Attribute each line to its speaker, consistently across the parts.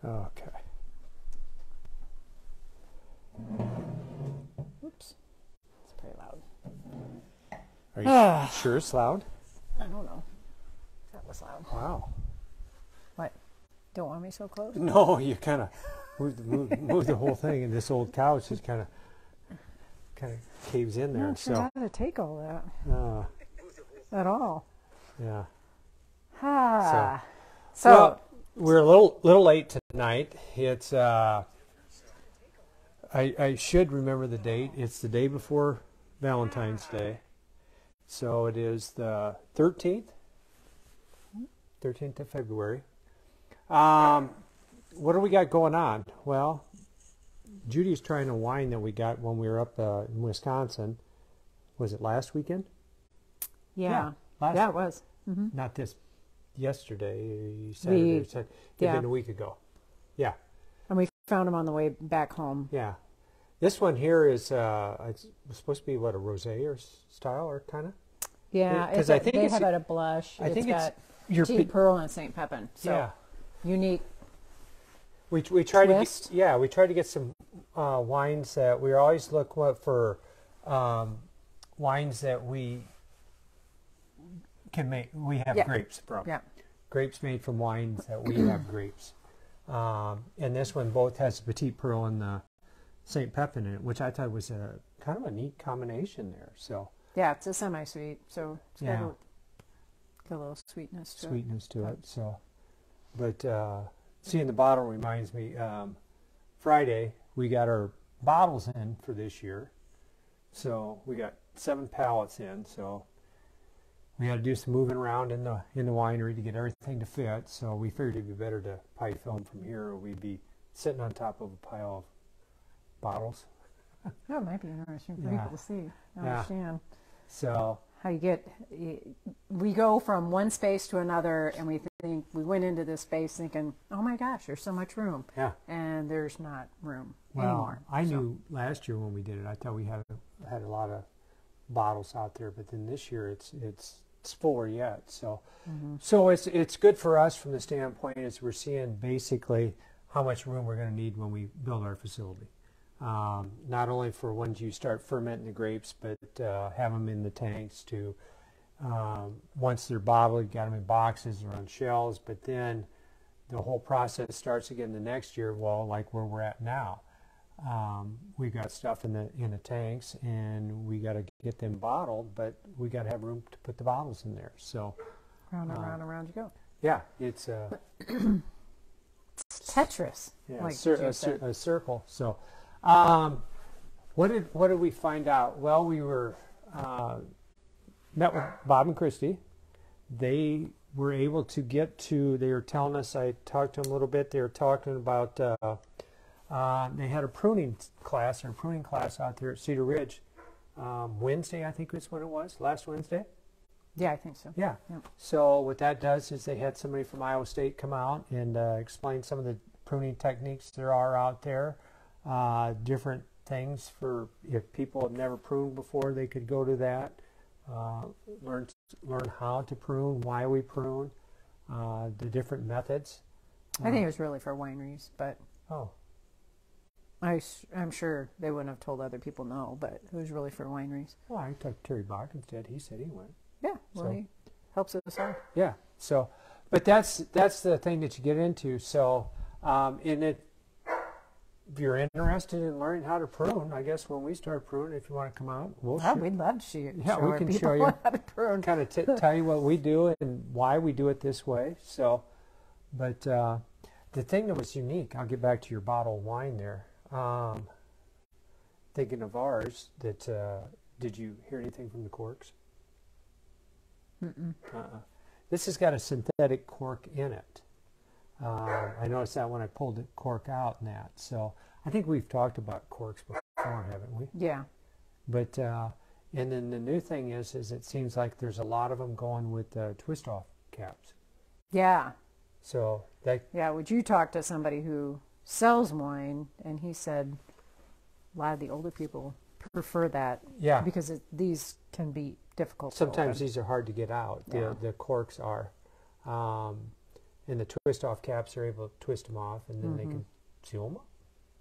Speaker 1: Okay.
Speaker 2: Oops. It's pretty loud.
Speaker 1: Are you sure it's loud?
Speaker 2: I don't know. That was loud.
Speaker 1: Wow.
Speaker 2: What? Don't want me so close?
Speaker 1: No, you kind of moved the whole thing, and this old couch just kind of caves in there.
Speaker 2: I'm not sure how to take all that at all.
Speaker 1: Yeah.
Speaker 2: So
Speaker 1: well, we're a little late tonight. It's I should remember the date. It's the day before Valentine's Day, so it is the 13th of February. What do we got going on? Well, Judy's trying a wine that we got when we were up in Wisconsin. Was it last weekend?
Speaker 2: Yeah,
Speaker 1: it
Speaker 2: was. Mm-hmm.
Speaker 1: Not this yesterday, Saturday. It'd been a week ago. Yeah.
Speaker 2: And we found them on the way back home.
Speaker 1: Yeah. This one here is it's supposed to be what, a rosé or style or kind of?
Speaker 2: Yeah,
Speaker 1: because I think
Speaker 2: they have it a blush.
Speaker 1: I think
Speaker 2: got
Speaker 1: your
Speaker 2: Petit Pearl and St. Pepin. So
Speaker 1: yeah.
Speaker 2: Unique.
Speaker 1: We tried
Speaker 2: twist.
Speaker 1: to get some wines that we always look for wines that we can make. We have grapes from. Yeah. Grapes made from wines that we have grapes. And this one both has the Petit Pearl and the St. Pepin in it, which I thought was a kind of a neat combination there. So
Speaker 2: yeah, it's a semi-sweet, so it's got a little sweetness to it.
Speaker 1: So, but seeing the bottle reminds me. Friday we got our bottles in for this year, so we got 7 pallets in. So we had to do some moving around in the winery to get everything to fit. So we figured it'd be better to probably film from here, or we'd be sitting on top of a pile of bottles.
Speaker 2: That might be interesting for people to see. I understand.
Speaker 1: So
Speaker 2: how we go from one space to another, and we went into this space thinking, oh my gosh, there's so much room. Yeah. And there's not room anymore.
Speaker 1: I knew last year when we did it, I thought we had a lot of bottles out there, but then this year it's fuller yet. So so it's good for us from the standpoint is we're seeing basically how much room we're going to need when we build our facility. Not only for once you start fermenting the grapes, but have them in the tanks to once they're bottled, you got them in boxes or on shelves, but then the whole process starts again the next year. Well, like where we're at now, we got stuff in the tanks, and we got to get them bottled, but we got to have room to put the bottles in there. So
Speaker 2: round and round you go.
Speaker 1: Yeah, it's
Speaker 2: Tetris.
Speaker 1: Yeah,
Speaker 2: like
Speaker 1: a circle. So. What did we find out? Well, we were met with Bob and Christy. They were able to get to. They were telling us. I talked to them a little bit. They were talking about. They had a pruning class out there at Cedar Ridge. Wednesday, I think is when it was. Last Wednesday.
Speaker 2: Yeah, I think so.
Speaker 1: Yeah. So what that does is they had somebody from Iowa State come out and explain some of the pruning techniques there are out there. Different things for if people have never pruned before, they could go to that, learn how to prune, why we prune, the different methods.
Speaker 2: I think it was really for wineries, but I'm sure they wouldn't have told other people no, but it was really for wineries.
Speaker 1: Well, I talked to Terry Bockins did. He said he went.
Speaker 2: Yeah, well, he helps us out.
Speaker 1: Yeah, so, but that's the thing that you get into. So, if you're interested in learning how to prune, I guess when we start pruning, if you want to come out,
Speaker 2: we'd love to see it.
Speaker 1: Yeah, we can show you
Speaker 2: how to prune.
Speaker 1: Kind of tell you what we do and why we do it this way. So, but the thing that was unique, I'll get back to your bottle of wine there. Thinking of ours, that did you hear anything from the corks? This has got a synthetic cork in it. I noticed that when I pulled the cork out and that. So I think we've talked about corks before, haven't we?
Speaker 2: Yeah.
Speaker 1: But and then the new thing is it seems like there's a lot of them going with twist-off caps.
Speaker 2: Yeah.
Speaker 1: So
Speaker 2: would you talk to somebody who sells wine, and he said a lot of the older people prefer that. Yeah. Because these can be difficult.
Speaker 1: Sometimes these are hard to get out. The corks are. and the twist off caps are able to twist them off, and then they can seal them up.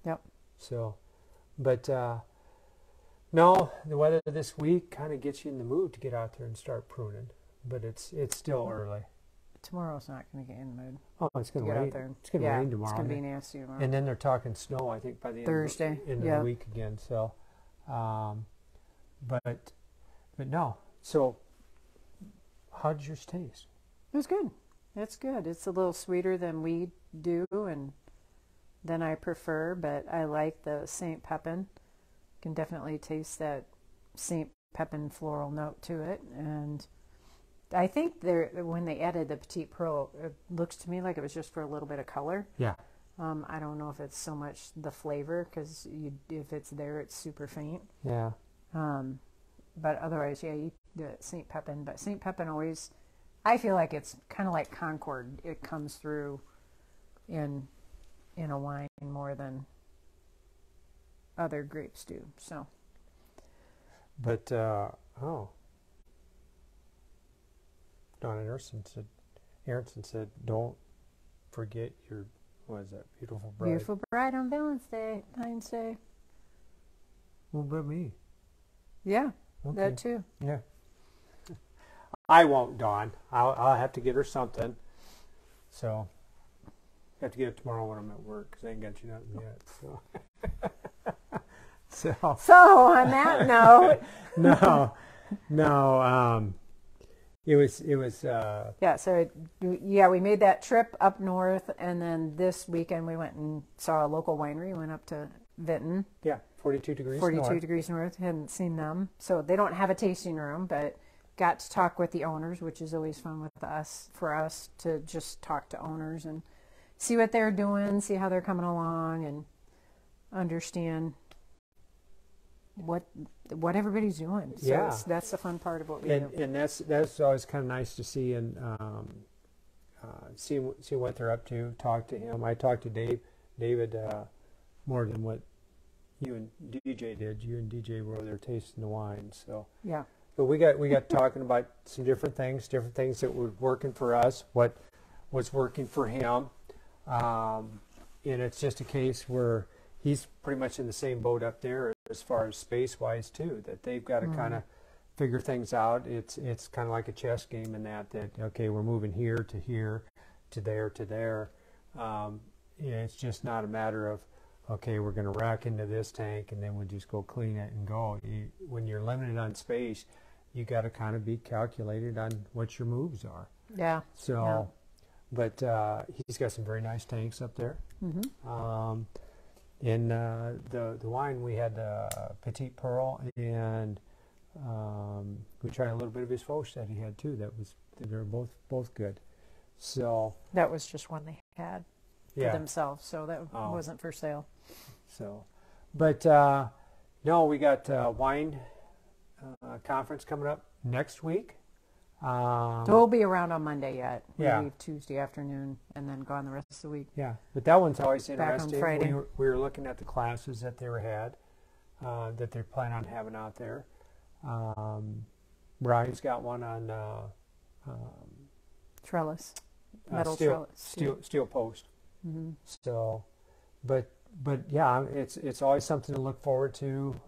Speaker 2: Yep.
Speaker 1: So, but no, the weather this week kind of gets you in the mood to get out there and start pruning, but it's still early.
Speaker 2: Tomorrow's not going to get in the mood.
Speaker 1: Oh, it's going to rain. It's going to rain tomorrow.
Speaker 2: It's going to be nasty tomorrow.
Speaker 1: And then they're talking snow, I think, by the
Speaker 2: Thursday.
Speaker 1: End of the week again. So, but no. So, how did yours taste?
Speaker 2: It was good. It's good. It's a little sweeter than we do, and than I prefer. But I like the St. Pepin. Can definitely taste that St. Pepin floral note to it, and I think when they added the Petite Pearl, it looks to me like it was just for a little bit of color.
Speaker 1: Yeah.
Speaker 2: I don't know if it's so much the flavor, because if it's there, it's super faint.
Speaker 1: Yeah.
Speaker 2: But otherwise, yeah, you the St. Pepin. But St. Pepin always, I feel like it's kind of like Concord. It comes through in a wine more than other grapes do. So.
Speaker 1: But Donna Aronson said, don't forget your, what is that, beautiful bride.
Speaker 2: Beautiful bride on Valentine's Day.
Speaker 1: Well, but me.
Speaker 2: Yeah,
Speaker 1: okay.
Speaker 2: that too.
Speaker 1: Yeah. I won't, Dawn. I'll have to get her something. So, I have to get it tomorrow when I'm at work, because I ain't got you nothing yet. So.
Speaker 2: So on that note.
Speaker 1: No. It was.
Speaker 2: Yeah. So we made that trip up north, and then this weekend we went and saw a local winery. Went up to Vinton.
Speaker 1: Yeah, 42 degrees.
Speaker 2: 42 degrees north. Hadn't seen them, so they don't have a tasting room, but got to talk with the owners, which is always fun for us to just talk to owners and see what they're doing, see how they're coming along, and understand what everybody's doing. So
Speaker 1: yeah,
Speaker 2: that's the fun part of what we do.
Speaker 1: And that's always kind of nice to see, and see what they're up to. Talk to him. I talked to David more than what you and DJ did. You and DJ were there tasting the wine. So
Speaker 2: yeah.
Speaker 1: But we got talking about some different things that were working for us, what was working for him, and it's just a case where he's pretty much in the same boat up there as far as space-wise too, that they've got to kind of figure things out. It's kind of like a chess game in that okay, we're moving here to there. It's just not a matter of, okay, we're going to rack into this tank and then we'll just go clean it and go. When you're limited on space, you got to kind of be calculated on what your moves are.
Speaker 2: Yeah.
Speaker 1: So, yeah. But he's got some very nice tanks up there. Mm-hmm. In the wine, we had Petite Pearl, and we tried a little bit of his Fauche that he had too. They were both good. So
Speaker 2: that was just one they had for themselves, so that wasn't for sale.
Speaker 1: So, but no, we got wine conference coming up next week.
Speaker 2: So we'll be around on Monday yet. We
Speaker 1: yeah.
Speaker 2: leave Tuesday afternoon and then go on the rest of the week.
Speaker 1: Yeah, but that one's always interesting.
Speaker 2: Back on Friday.
Speaker 1: We were looking at the classes that they had, that they're planning on having out there. Brian's got one on
Speaker 2: trellis, metal
Speaker 1: steel,
Speaker 2: trellis,
Speaker 1: steel post.
Speaker 2: Mm-hmm.
Speaker 1: So, but yeah, it's always something to look forward to.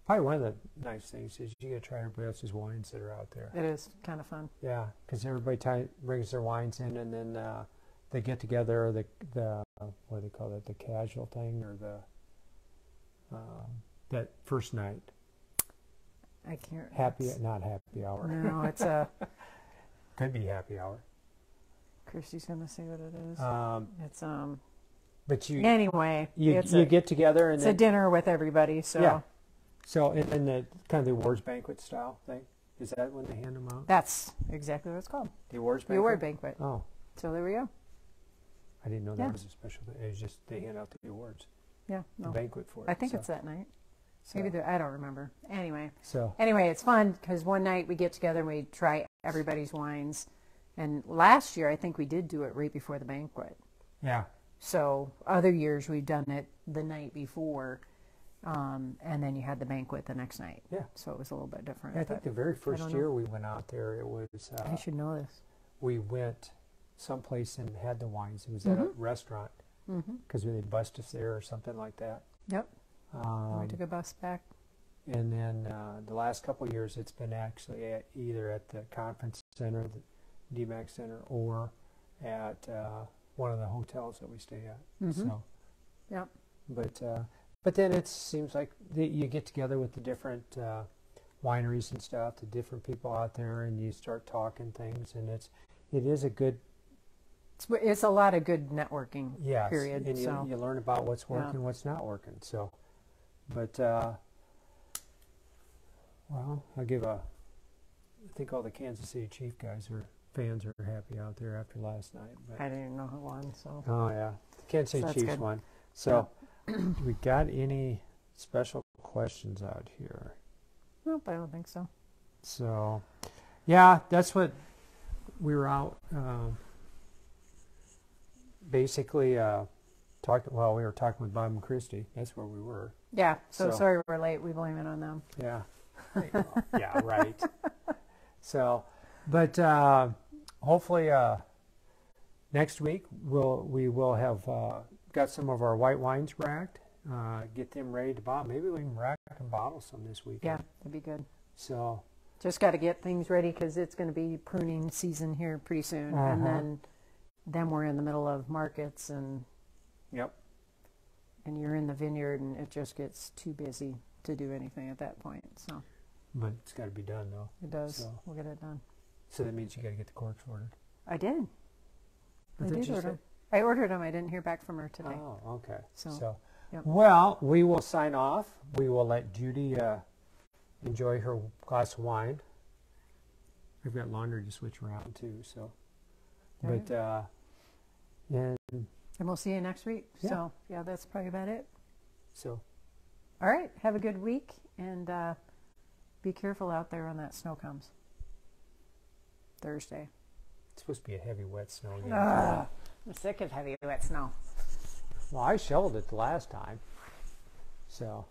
Speaker 1: Probably one of the nice things is you get to try everybody else's wines that are out there.
Speaker 2: It is kind of fun.
Speaker 1: Yeah, because everybody brings their wines in, and then they get together. The what do they call it? The casual thing, or the that first night.
Speaker 2: I can't.
Speaker 1: Not happy hour.
Speaker 2: No, it's a.
Speaker 1: Could be happy hour.
Speaker 2: Christy's gonna say what it is. It's
Speaker 1: But
Speaker 2: anyway,
Speaker 1: you get together and
Speaker 2: it's a dinner with everybody. So
Speaker 1: yeah. So in the kind of the awards banquet style thing, is that when they hand them out?
Speaker 2: That's exactly what it's called.
Speaker 1: The awards banquet.
Speaker 2: The award banquet.
Speaker 1: Oh,
Speaker 2: so there we go.
Speaker 1: I didn't know that was a special thing. It was just they hand out the awards.
Speaker 2: Yeah,
Speaker 1: the banquet for it.
Speaker 2: I think it's that night.
Speaker 1: So.
Speaker 2: Maybe I don't remember. Anyway,
Speaker 1: so
Speaker 2: it's fun because one night we get together and we try everybody's wines. And last year I think we did do it right before the banquet.
Speaker 1: Yeah.
Speaker 2: So other years we've done it the night before, and then you had the banquet the next night.
Speaker 1: Yeah.
Speaker 2: So it was a little bit different.
Speaker 1: Yeah, I think the very first year we went out there, it was.
Speaker 2: I should know this.
Speaker 1: We went someplace and had the wines. It was at a restaurant
Speaker 2: Mm-hmm.
Speaker 1: because they bussed us there or something like that.
Speaker 2: Yep. We took a bus back.
Speaker 1: And then the last couple of years, it's been actually either at the conference center, the DMAC Center, or at one of the hotels that we stay at.
Speaker 2: Mm-hmm.
Speaker 1: So,
Speaker 2: Yep.
Speaker 1: but then it seems like you get together with the different wineries and stuff, the different people out there, and you start talking things, and it is a good.
Speaker 2: It's a lot of good networking.
Speaker 1: Yes,
Speaker 2: period.
Speaker 1: and
Speaker 2: So
Speaker 1: you learn about what's working, what's not working. So, but well, I think all the Kansas City Chief fans are happy out there after last night. But,
Speaker 2: I didn't even know who won. So
Speaker 1: oh yeah, the Kansas City
Speaker 2: that's
Speaker 1: Chiefs
Speaker 2: good.
Speaker 1: won. So, we got any special questions out here?
Speaker 2: Nope, I don't think so.
Speaker 1: So, yeah, that's what we were out. Basically, talking. Well, we were talking with Bob and Christy. That's where we were.
Speaker 2: Yeah. So
Speaker 1: So-
Speaker 2: sorry we're late. We blame it on them.
Speaker 1: Yeah. Yeah. Right. So, but hopefully next week we will have got some of our white wines racked. Get them ready to bottle. Maybe we can rack and bottle some this weekend.
Speaker 2: Yeah, that'd be good.
Speaker 1: So.
Speaker 2: Just got to get things ready because it's going to be pruning season here pretty soon, and then we're in the middle of markets and
Speaker 1: Yep.
Speaker 2: you're in the vineyard and it just gets too busy to do anything at that point. So
Speaker 1: But it's got to be done though.
Speaker 2: it does.
Speaker 1: So.
Speaker 2: We'll get it done.
Speaker 1: So that means you got to get the corks ordered.
Speaker 2: I did.
Speaker 1: I
Speaker 2: I
Speaker 1: thought
Speaker 2: did
Speaker 1: you
Speaker 2: order.
Speaker 1: said-
Speaker 2: I ordered them. I didn't hear back from her today.
Speaker 1: Oh, okay.
Speaker 2: So, yep.
Speaker 1: Well, we will sign off. We will let Judy enjoy her glass of wine. I've got laundry to switch around too. So,
Speaker 2: All
Speaker 1: but and
Speaker 2: And we'll see you next week.
Speaker 1: Yeah.
Speaker 2: So yeah, that's probably about it.
Speaker 1: so
Speaker 2: All right. Have a good week and be careful out there when that snow comes. Thursday.
Speaker 1: it's supposed to be a heavy, wet snow again.
Speaker 2: I'm sick of heavy wet snow.
Speaker 1: Well, I shoveled it the last time. So